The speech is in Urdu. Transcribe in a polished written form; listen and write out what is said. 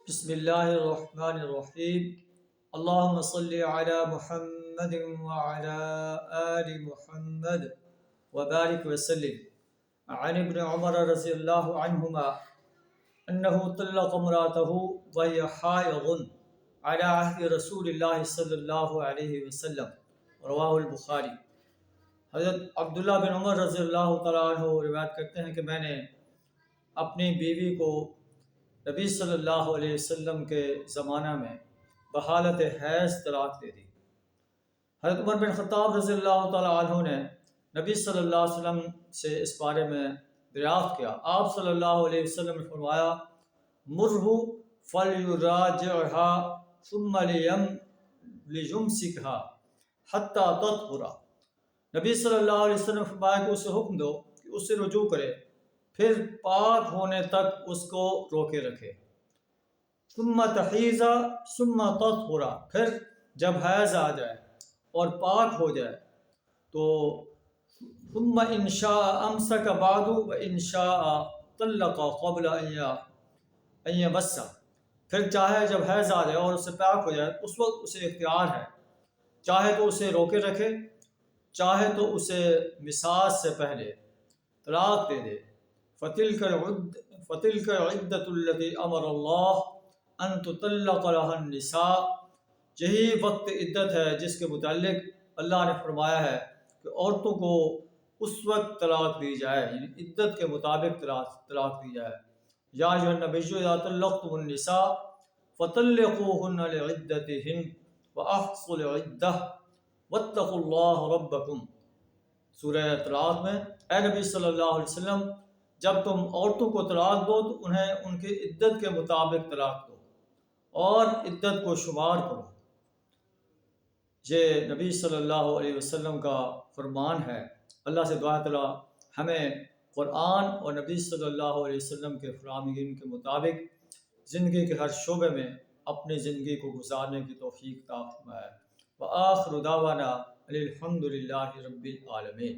بسم اللہ الرحمن الرحیم اللہم صلی علی محمد وعلی آل محمد وبارک وسلم عن ابن عمر رضی اللہ عنہما انہ طلق امرأته وہی حائض علی عہد رسول اللہ صلی اللہ علیہ وسلم رواہ البخاری۔ حضرت عبداللہ بن عمر رضی اللہ تعالیٰ عنہ روایت کرتے ہیں کہ میں نے اپنی بیوی کو نبی صلی اللہ علیہ وسلم کے زمانہ میں بحالت حیض طلاق دے دی۔ حضرت عمر بن خطاب رضی اللہ تعالیٰ عنہ نے نبی صلی اللہ علیہ وسلم سے اس بارے میں دریافت کیا۔ آپ صلی اللہ علیہ وسلم نے فرمایا مرہ فلیراجعها ثم لیمسکھا حتی تطہر۔ نبی صلی اللہ علیہ وسلم نے فرمایا کہ اسے حکم دو کہ اس سے رجوع کرے، پھر پاک ہونے تک اس کو روکے رکھے۔ ثم تحیض ثم تطہر، پھر جب حیض آ جائے اور پاک ہو جائے تو ثم ان شاء امسک بعد و ان شاء طلق قبل ان یمس، پھر چاہے جب حیض آ جائے اور اس سے پاک ہو جائے اس وقت اسے اختیار ہے، چاہے تو اسے روکے رکھے، چاہے تو اسے مساس سے پہلے طلاق دے دے۔ فَتِلْكَ الْعِدَّةُ الَّتِي أَمَرَ اللَّهُ أَن تُطَلَّقَ لَهَا النِّسَاءُ، یہی وقت عدت ہے جس کے متعلق اللہ نے فرمایا ہے کہ عورتوں کو اس وقت طلاق دی جائے، یعنی عدت کے مطابق طلاق دی جائے۔ یا ایھا النبی اذا طلقتم النساء فطلقوهن لعدتهن واحصوا العدة واتقوا الله ربكم۔ سورہ طلاق میں اے نبی صلی اللہ علیہ وسلم جب تم عورتوں کو طلاق دو تو انہیں ان کی عدت کے مطابق طلاق دو اور عدت کو شمار کرو۔ یہ نبی صلی اللہ علیہ وسلم کا فرمان ہے۔ اللہ سے دعا تعالیٰ ہمیں قرآن اور نبی صلی اللہ علیہ وسلم کے فرامین کے مطابق زندگی کے ہر شعبے میں اپنی زندگی کو گزارنے کی توفیق عطا فرمائے۔ وآخر دعوانا الحمد للہ رب العالمین۔